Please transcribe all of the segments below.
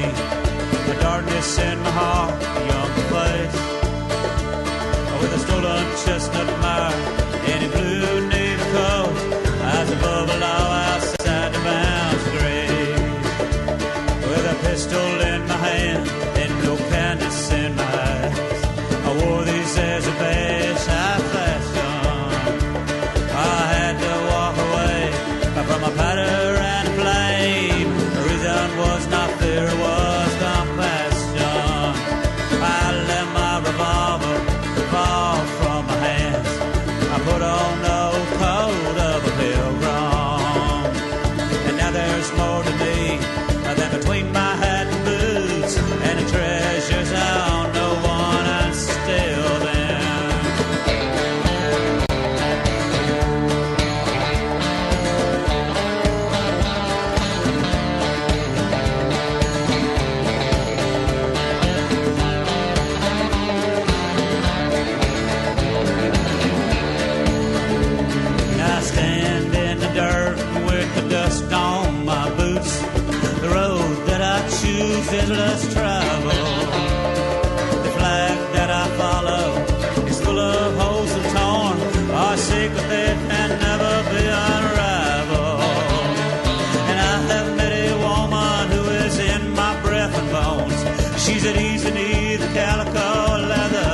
The darkness in my heart, a young place, with a stolen chestnut mare and a blue navy coat, as above a law outside the bounds grave, with a pistol in my hand and no kindness in my eyes. I wore these as a badge, high fashion. I had to walk away from a powder and a flame. The reason was not fear, it was compassion. I let my revolver fall from my hands. I put on no coat of a pilgrim, and now there's more to me than between my hat and boots and the treasures on no one and still them. I stand in the dirt with the dust on my boots. The road that I choose is less traveled. The flag that I follow is full of holes that torn. Our secret that can never be unraveled. And I have met a woman who is in my breath and bones. She's at ease beneath the calico leather.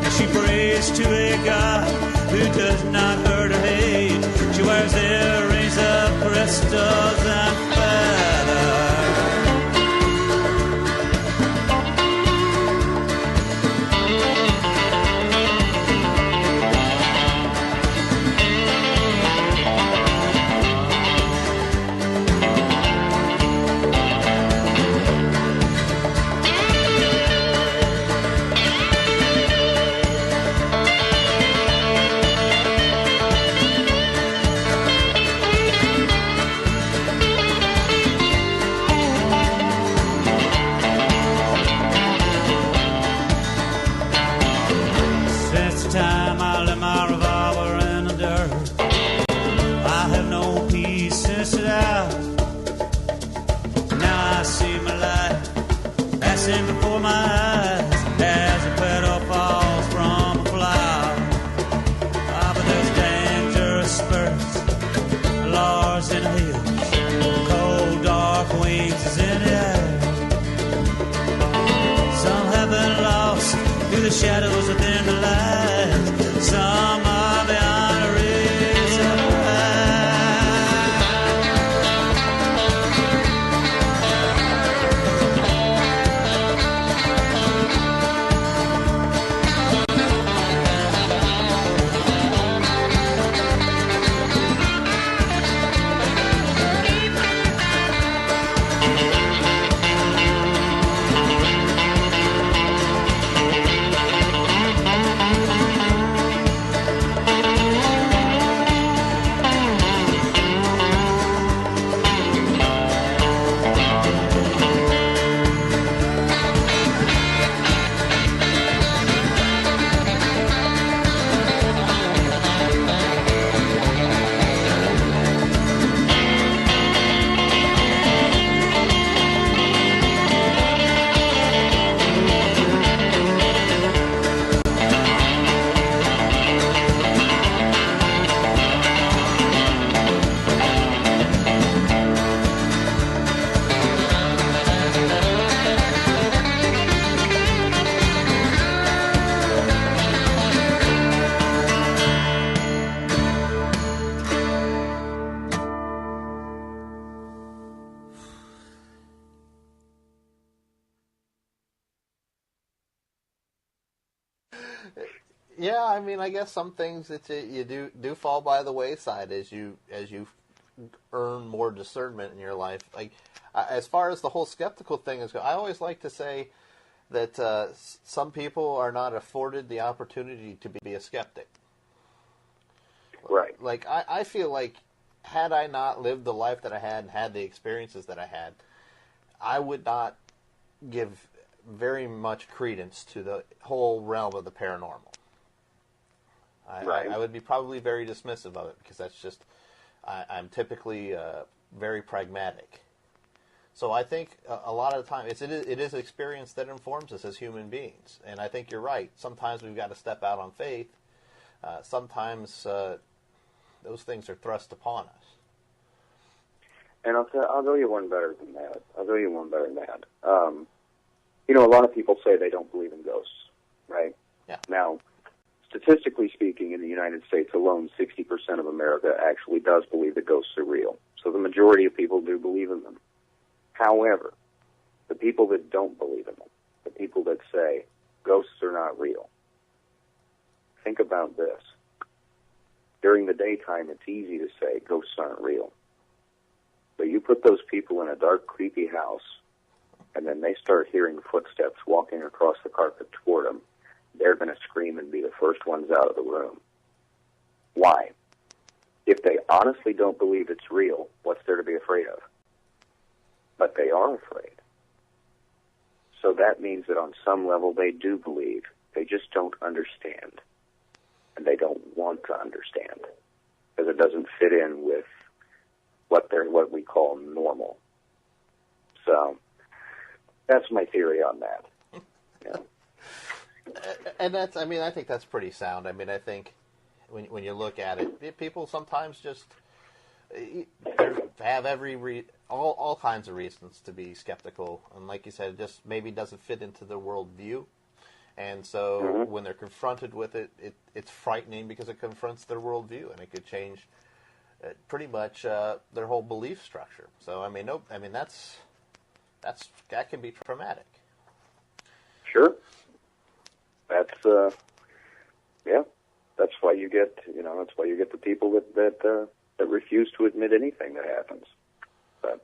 And she prays to a God who does not hurt or hate. She wears earrings of crystals and feathers. Time I let my revolver in the dirt, I have no peace since it out. Now I see my life passing before my eyes as a petal falls from a flower. Ah, but there's dangerous spurts, lars in the hills, cold dark wings is in the air. Some have been lost through the shadows within the light. Some are beyond reach of Yeah, I mean, I guess some things that you do fall by the wayside as you earn more discernment in your life. Like, as far as the whole skeptical thing is, I always like to say that some people are not afforded the opportunity to be a skeptic. Right. Like, I feel like had I not lived the life that I had and had the experiences that I had, I would not give very much credence to the whole realm of the paranormal. I would be probably very dismissive of it because that's just, I'm typically very pragmatic. So I think a lot of the time it is experience that informs us as human beings. And I think you're right. Sometimes we've got to step out on faith. Sometimes those things are thrust upon us. And I'll go you one better than that. A lot of people say they don't believe in ghosts, right? Yeah. Now, statistically speaking, in the United States alone, 60% of America actually does believe that ghosts are real. So the majority of people do believe in them. However, the people that don't believe in them, the people that say ghosts are not real, think about this. During the daytime, it's easy to say ghosts aren't real. But you put those people in a dark, creepy house, and then they start hearing footsteps walking across the carpet toward them, they're going to scream and be the first ones out of the room. Why? If they honestly don't believe it's real, what's there to be afraid of? But they are afraid. So that means that on some level they do believe. They just don't understand. And they don't want to understand. Because it doesn't fit in with what we call normal. So that's my theory on that. Yeah. And I think that's pretty sound. I mean, I think when you look at it, people sometimes just have all kinds of reasons to be skeptical, and like you said, it just maybe doesn't fit into their worldview, and so when they're confronted with it, it's frightening because it confronts their worldview, and it could change pretty much their whole belief structure. So that can be traumatic. Sure. That's That's why you get the people that refuse to admit anything that happens. But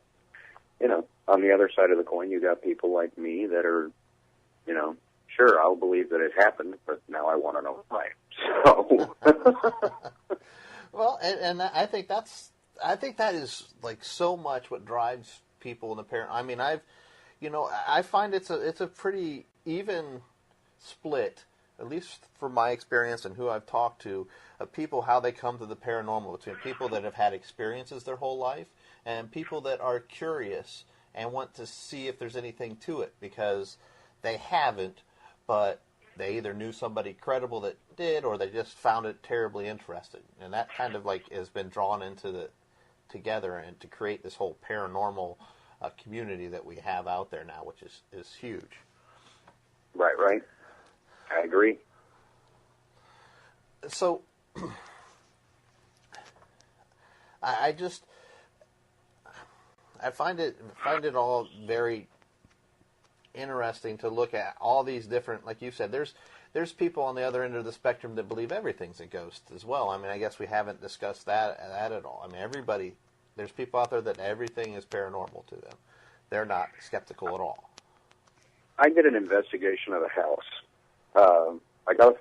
on the other side of the coin, you got people like me that are, sure, I'll believe that it happened, but now I want to know why. So. Well, and I think that is like so much what drives people in the parent. I mean, I find it's a pretty even split, at least from my experience and who I've talked to, of people, how they come to the paranormal, between people that have had experiences their whole life and people that are curious and want to see if there's anything to it because they haven't, but they either knew somebody credible that did, or they just found it terribly interesting. And that kind of like has been drawn into together and to create this whole paranormal community that we have out there now, which is huge. Right. I agree. So, I find it all very interesting to look at all these different, like you said, there's people on the other end of the spectrum that believe everything's a ghost as well. I mean, I guess we haven't discussed that at all. I mean, there's people out there that everything is paranormal to them. They're not skeptical at all. I did an investigation of a house. I got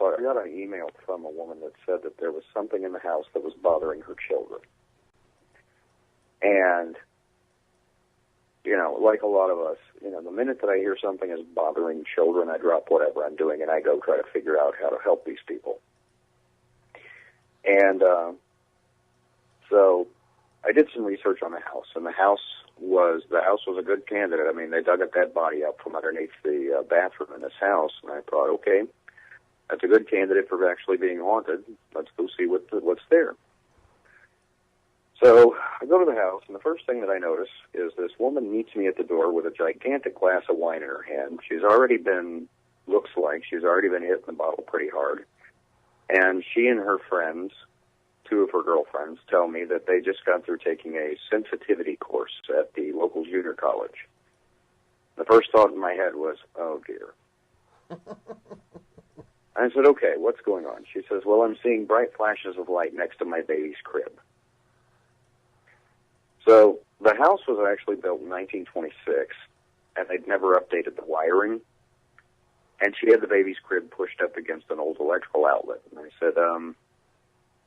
an email from a woman that said that there was something in the house that was bothering her children. And, like a lot of us, the minute that I hear something is bothering children, I drop whatever I'm doing and I go try to figure out how to help these people. And so I did some research on the house, and the house was a good candidate. I mean, they dug a dead body up from underneath the bathroom in this house, and I thought, okay, that's a good candidate for actually being haunted. Let's go see what's there. So I go to the house, and the first thing that I notice is this woman meets me at the door with a gigantic glass of wine in her hand. Looks like she's already been hitting the bottle pretty hard. And she and her friends, two of her girlfriends, tell me that they just got through taking a sensitivity course at the local junior college. The first thought in my head was, oh, dear. I said, okay, what's going on? She says, well, I'm seeing bright flashes of light next to my baby's crib. So the house was actually built in 1926, and they'd never updated the wiring. And she had the baby's crib pushed up against an old electrical outlet. And I said,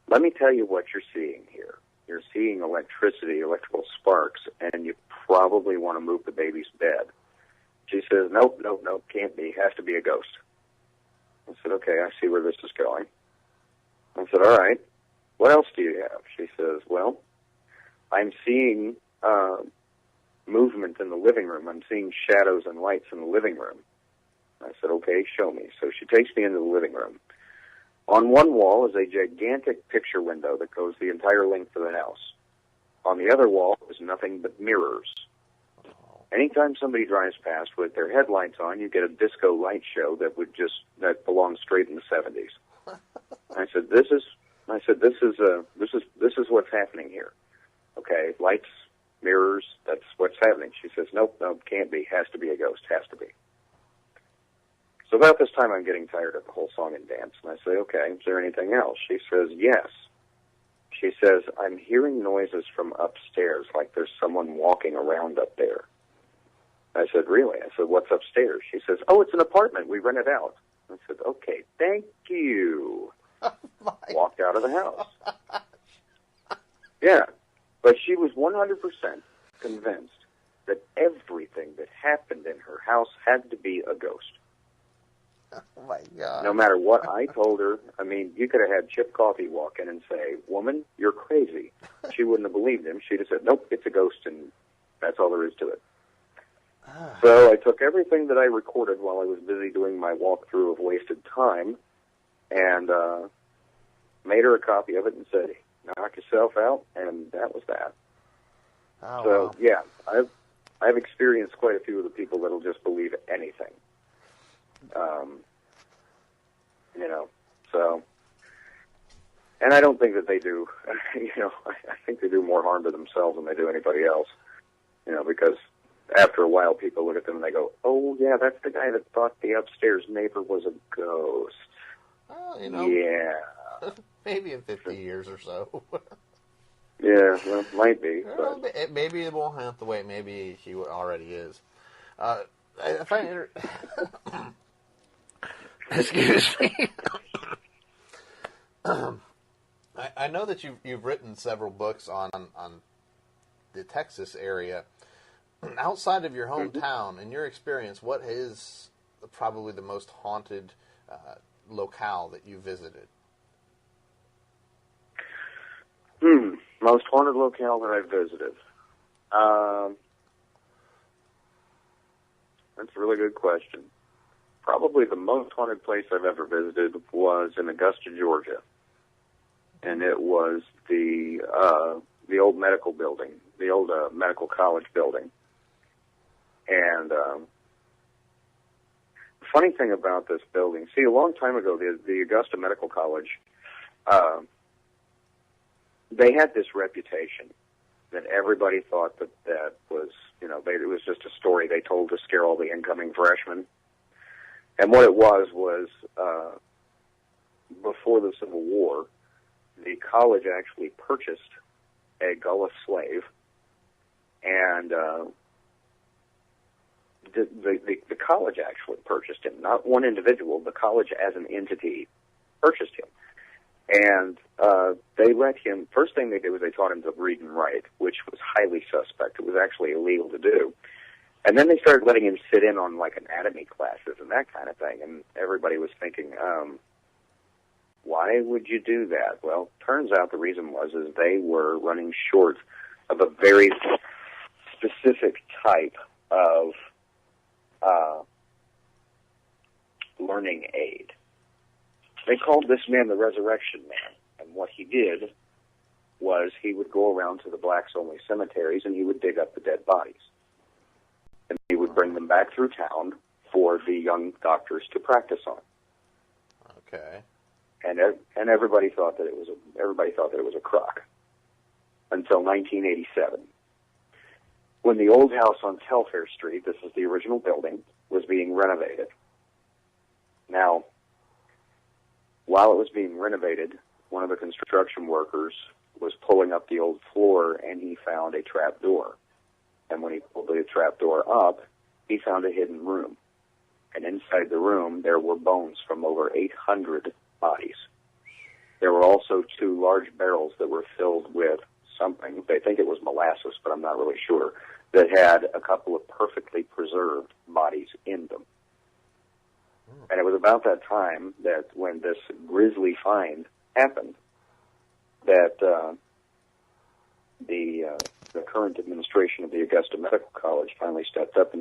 let me tell you what you're seeing here. You're seeing electricity, electrical sparks, and you probably want to move the baby's bed. She says, nope, can't be. Has to be a ghost. I said, okay, I see where this is going. I said, all right, what else do you have? She says, well, I'm seeing movement in the living room. I'm seeing shadows and lights in the living room. I said, okay, show me. So she takes me into the living room. On one wall is a gigantic picture window that goes the entire length of the house. On the other wall is nothing but mirrors. Anytime somebody drives past with their headlights on, you get a disco light show that belongs straight in the 70s. I said, this is what's happening here. Okay, lights, mirrors, that's what's happening. She says, nope, can't be, has to be a ghost, has to be. So about this time I'm getting tired of the whole song and dance, and I say, okay, is there anything else? She says, yes. She says, I'm hearing noises from upstairs, like there's someone walking around up there. I said, really? I said, what's upstairs? She says, oh, it's an apartment. We rent it out. I said, okay, thank you. Walked out of the house. Yeah, but she was 100% convinced that everything that happened in her house had to be a ghost. Oh, my God. No matter what I told her, I mean, you could have had Chip Coffey walk in and say, woman, you're crazy. She wouldn't have believed him. She'd have said, nope, it's a ghost, and that's all there is to it. So I took everything that I recorded while I was busy doing my walkthrough of wasted time and made her a copy of it and said, knock yourself out, and that was that. Oh, So, wow. yeah, I've experienced quite a few of the people that'll just believe anything. So, and I don't think that they do, I think they do more harm to themselves than they do anybody else, because after a while people look at them and they go, oh, yeah, that's the guy that thought the upstairs neighbor was a ghost. Well, Yeah. maybe in 50 years or so. Yeah, well, might be. Well, But maybe it won't happen the way maybe she already is. I find it... Excuse me. I know that you've written several books on the Texas area. Outside of your hometown, in your experience, what is probably the most haunted locale that you visited? Most haunted locale that I visited. That's a really good question. Probably the most haunted place I've ever visited was in Augusta, Georgia. And it was the old medical building, the old medical college building. And the funny thing about this building, see, a long time ago, the Augusta Medical College, they had this reputation that everybody thought that was, it was just a story they told to scare all the incoming freshmen. And what it was before the Civil War, the college actually purchased a Gullah slave, and the college actually purchased him, not one individual. The college as an entity purchased him. And they let him, first thing they did was they taught him to read and write, which was highly suspect. It was actually illegal to do. And then they started letting him sit in on, like, anatomy classes and that kind of thing. And everybody was thinking, why would you do that? Well, turns out the reason was they were running short of a very specific type of learning aid. They called this man the Resurrection Man. And what he did was he would go around to the blacks-only cemeteries and he would dig up the dead bodies. And he would bring them back through town for the young doctors to practice on. Okay. And everybody thought that it was a crock until 1987, when the old house on Telfair Street, this is the original building, was being renovated. Now, while it was being renovated, one of the construction workers was pulling up the old floor and he found a trap door. And when he pulled the trap door up, he found a hidden room. And inside the room, there were bones from over 800 bodies. There were also 2 large barrels that were filled with something. They think it was molasses, but I'm not really sure, that had a couple of perfectly preserved bodies in them. And it was about that time that when this grisly find happened, that the the current administration of the Augusta Medical College finally stepped up and